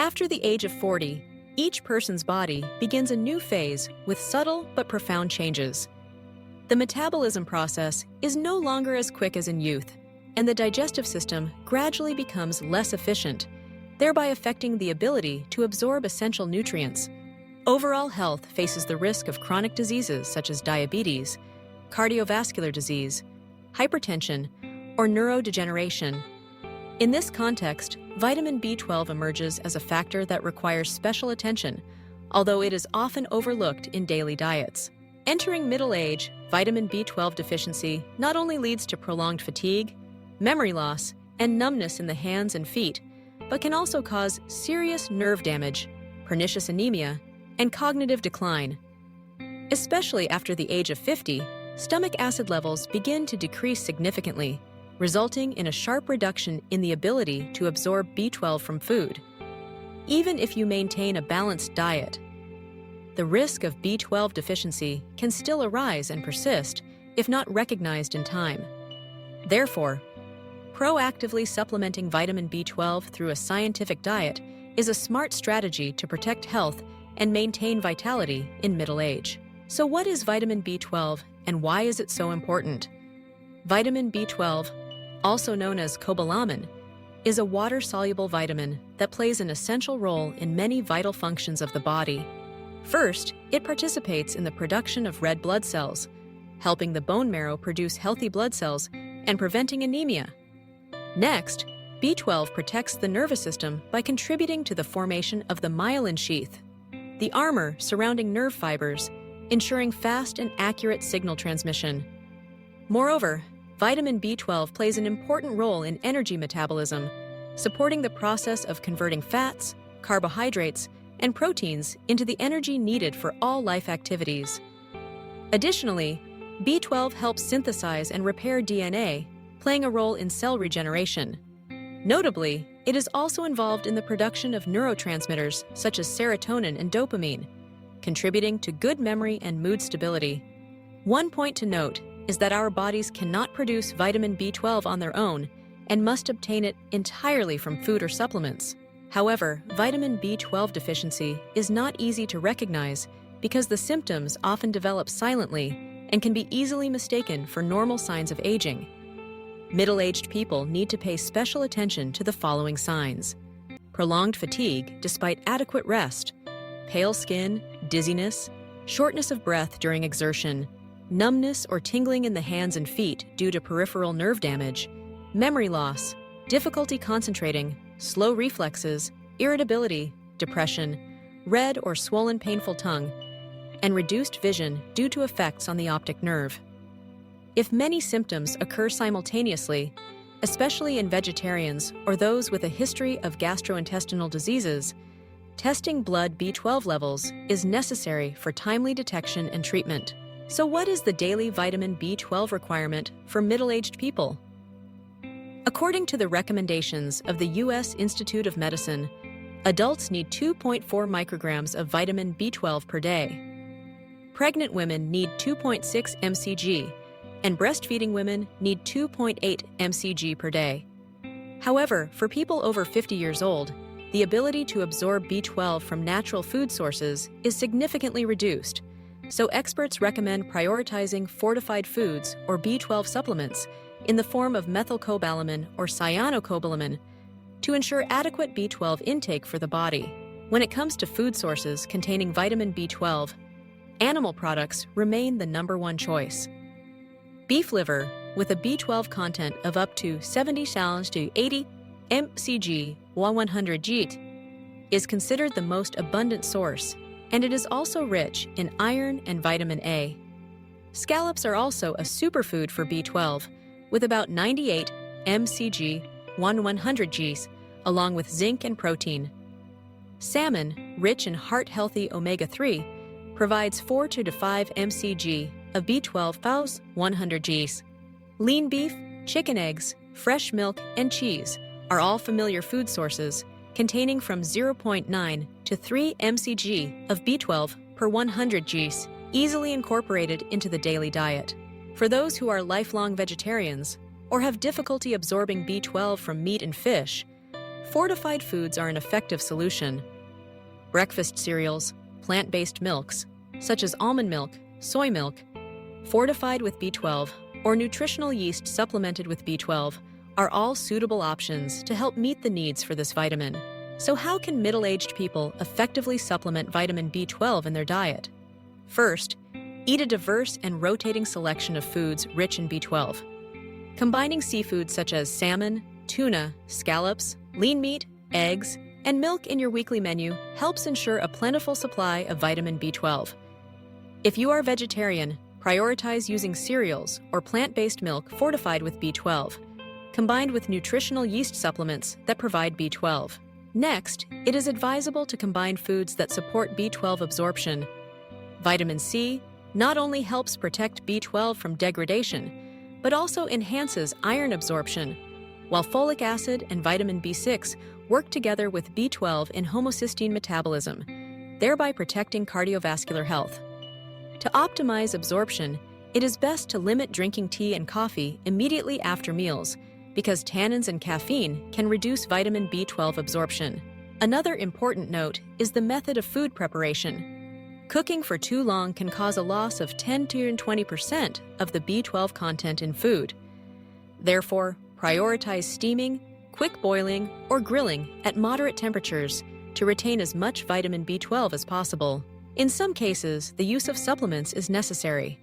After the age of 40, each person's body begins a new phase with subtle but profound changes. The metabolism process is no longer as quick as in youth, and the digestive system gradually becomes less efficient, thereby affecting the ability to absorb essential nutrients. Overall health faces the risk of chronic diseases such as diabetes, cardiovascular disease, hypertension, or neurodegeneration. In this context, vitamin B12 emerges as a factor that requires special attention, although it is often overlooked in daily diets. Entering middle age, vitamin B12 deficiency not only leads to prolonged fatigue, memory loss, and numbness in the hands and feet, but can also cause serious nerve damage, pernicious anemia, and cognitive decline. Especially after the age of 50, stomach acid levels begin to decrease significantly, resulting in a sharp reduction in the ability to absorb B12 from food. Even if you maintain a balanced diet, the risk of B12 deficiency can still arise and persist if not recognized in time. Therefore, proactively supplementing vitamin B12 through a scientific diet is a smart strategy to protect health and maintain vitality in middle age. So what is vitamin B12 and why is it so important? Vitamin B12, also known as cobalamin, is a water-soluble vitamin that plays an essential role in many vital functions of the body. First, it participates in the production of red blood cells, helping the bone marrow produce healthy blood cells and preventing anemia. Next, B12 protects the nervous system by contributing to the formation of the myelin sheath, the armor surrounding nerve fibers, ensuring fast and accurate signal transmission. Moreover, vitamin B12 plays an important role in energy metabolism, supporting the process of converting fats, carbohydrates, and proteins into the energy needed for all life activities. Additionally, B12 helps synthesize and repair DNA, playing a role in cell regeneration. Notably, it is also involved in the production of neurotransmitters such as serotonin and dopamine, contributing to good memory and mood stability. One point to note is that our bodies cannot produce vitamin B12 on their own and must obtain it entirely from food or supplements. However, vitamin B12 deficiency is not easy to recognize because the symptoms often develop silently and can be easily mistaken for normal signs of aging. Middle-aged people need to pay special attention to the following signs: prolonged fatigue despite adequate rest, pale skin, dizziness, shortness of breath during exertion, numbness or tingling in the hands and feet due to peripheral nerve damage, memory loss, difficulty concentrating, slow reflexes, irritability, depression, red or swollen painful tongue, and reduced vision due to effects on the optic nerve. If many symptoms occur simultaneously, especially in vegetarians or those with a history of gastrointestinal diseases, testing blood B12 levels is necessary for timely detection and treatment. So what is the daily vitamin B12 requirement for middle-aged people? According to the recommendations of the U.S. Institute of Medicine, adults need 2.4 micrograms of vitamin B12 per day. Pregnant women need 2.6 mcg, and breastfeeding women need 2.8 mcg per day. However, for people over 50 years old, the ability to absorb B12 from natural food sources is significantly reduced, so experts recommend prioritizing fortified foods or B12 supplements in the form of methylcobalamin or cyanocobalamin to ensure adequate B12 intake for the body. When it comes to food sources containing vitamin B12, animal products remain the #1 choice. Beef liver, with a B12 content of up to 70 to 80 mcg 100 g, is considered the most abundant source, and it is also rich in iron and vitamin A. Scallops are also a superfood for B12, with about 98 mcg 100 g, along with zinc and protein. Salmon, rich in heart-healthy omega-3, provides 4 to 5 mcg of B12 100 Gs. Lean beef, chicken eggs, fresh milk, and cheese are all familiar food sources containing from 0.9 to 3 mcg of B12 per 100 Gs, easily incorporated into the daily diet. For those who are lifelong vegetarians or have difficulty absorbing B12 from meat and fish, fortified foods are an effective solution. Breakfast cereals, plant-based milks, such as almond milk, soy milk, fortified with B12, or nutritional yeast supplemented with B12 are all suitable options to help meet the needs for this vitamin. So how can middle-aged people effectively supplement vitamin B12 in their diet? First, eat a diverse and rotating selection of foods rich in B12. Combining seafoods such as salmon, tuna, scallops, lean meat, eggs, and milk in your weekly menu helps ensure a plentiful supply of vitamin B12. If you are vegetarian, prioritize using cereals or plant-based milk fortified with B12, combined with nutritional yeast supplements that provide B12. Next, it is advisable to combine foods that support B12 absorption. Vitamin C not only helps protect B12 from degradation, but also enhances iron absorption, while folic acid and vitamin B6 work together with B12 in homocysteine metabolism, thereby protecting cardiovascular health. To optimize absorption, it is best to limit drinking tea and coffee immediately after meals, because tannins and caffeine can reduce vitamin B12 absorption. Another important note is the method of food preparation. Cooking for too long can cause a loss of 10 to 20% of the B12 content in food. Therefore, prioritize steaming, quick boiling, or grilling at moderate temperatures to retain as much vitamin B12 as possible. In some cases, the use of supplements is necessary.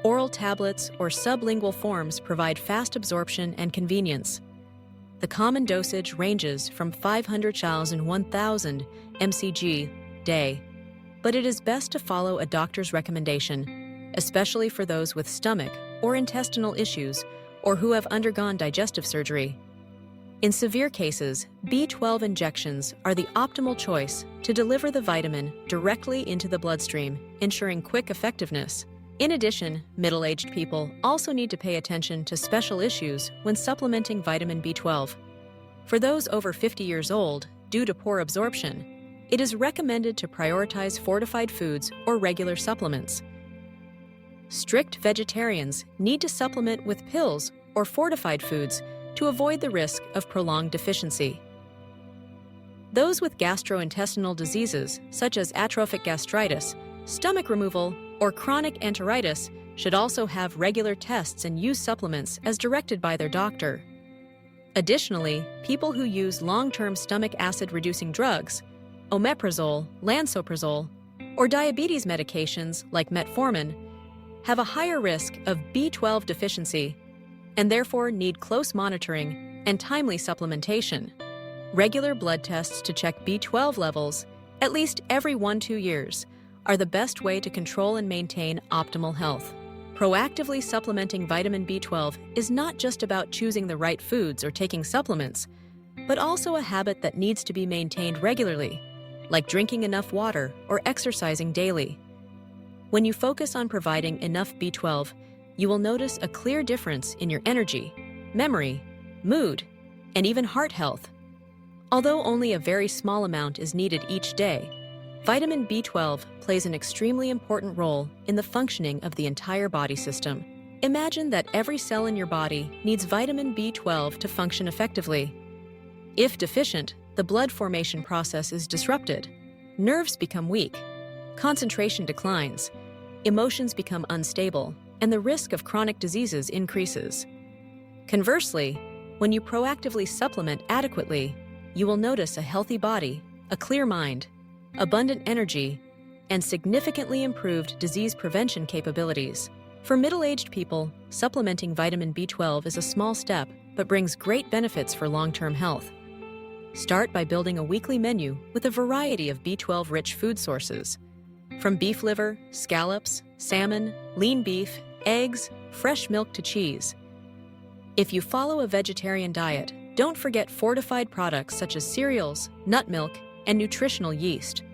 Oral tablets or sublingual forms provide fast absorption and convenience. The common dosage ranges from 500 chaus and 1,000 mcg day, but it is best to follow a doctor's recommendation, especially for those with stomach or intestinal issues or who have undergone digestive surgery. In severe cases, B12 injections are the optimal choice to deliver the vitamin directly into the bloodstream, ensuring quick effectiveness. In addition, middle-aged people also need to pay attention to special issues when supplementing vitamin B12. For those over 50 years old, due to poor absorption, it is recommended to prioritize fortified foods or regular supplements. Strict vegetarians need to supplement with pills or fortified foods to avoid the risk of prolonged deficiency. Those with gastrointestinal diseases, such as atrophic gastritis, stomach removal, or chronic enteritis, should also have regular tests and use supplements as directed by their doctor. Additionally, people who use long-term stomach acid-reducing drugs, omeprazole, lansoprazole, or diabetes medications like metformin, have a higher risk of B12 deficiency and therefore need close monitoring and timely supplementation. Regular blood tests to check B12 levels, at least every 1-2 years, are the best way to control and maintain optimal health. Proactively supplementing vitamin B12 is not just about choosing the right foods or taking supplements, but also a habit that needs to be maintained regularly, like drinking enough water or exercising daily. When you focus on providing enough B12, you will notice a clear difference in your energy, memory, mood, and even heart health. Although only a very small amount is needed each day, vitamin B12 plays an extremely important role in the functioning of the entire body system. Imagine that every cell in your body needs vitamin B12 to function effectively. If deficient, the blood formation process is disrupted, nerves become weak, concentration declines, emotions become unstable, and the risk of chronic diseases increases. Conversely, when you proactively supplement adequately, you will notice a healthy body, a clear mind, abundant energy, and significantly improved disease prevention capabilities. For middle-aged people, supplementing vitamin B12 is a small step, but brings great benefits for long-term health. Start by building a weekly menu with a variety of B12-rich food sources. From beef liver, scallops, salmon, lean beef, eggs, fresh milk to cheese. If you follow a vegetarian diet, don't forget fortified products such as cereals, nut milk, and nutritional yeast.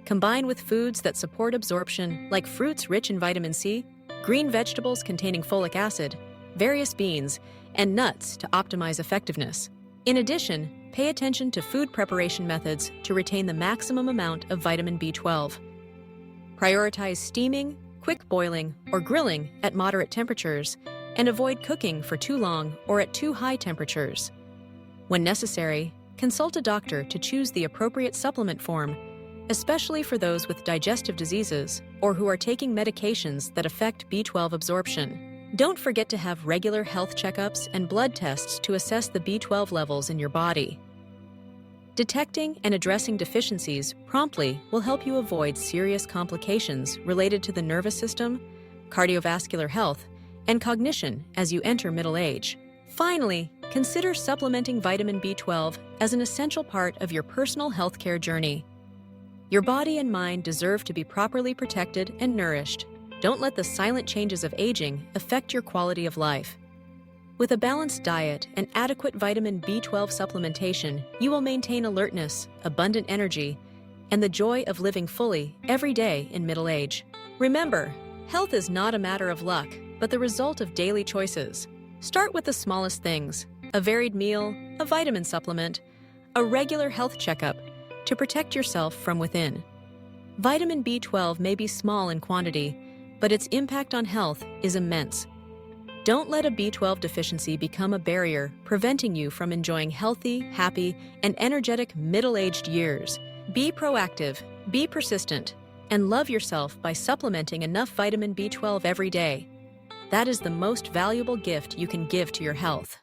Combine with foods that support absorption, like fruits rich in vitamin C, green vegetables containing folic acid, various beans, and nuts to optimize effectiveness. In addition, pay attention to food preparation methods to retain the maximum amount of vitamin B12. Prioritize steaming, quick boiling, or grilling at moderate temperatures, and avoid cooking for too long or at too high temperatures. When necessary, consult a doctor to choose the appropriate supplement form, especially for those with digestive diseases or who are taking medications that affect B12 absorption. Don't forget to have regular health checkups and blood tests to assess the B12 levels in your body. Detecting and addressing deficiencies promptly will help you avoid serious complications related to the nervous system, cardiovascular health, and cognition as you enter middle age. Finally, consider supplementing vitamin B12 as an essential part of your personal healthcare journey. Your body and mind deserve to be properly protected and nourished. Don't let the silent changes of aging affect your quality of life. With a balanced diet and adequate vitamin B12 supplementation, you will maintain alertness, abundant energy, and the joy of living fully every day in middle age. Remember, health is not a matter of luck, but the result of daily choices. Start with the smallest things: a varied meal, a vitamin supplement, a regular health checkup to protect yourself from within. Vitamin B12 may be small in quantity, but its impact on health is immense. Don't let a B12 deficiency become a barrier preventing you from enjoying healthy, happy, and energetic middle-aged years. Be proactive, be persistent, and love yourself by supplementing enough vitamin B12 every day. That is the most valuable gift you can give to your health.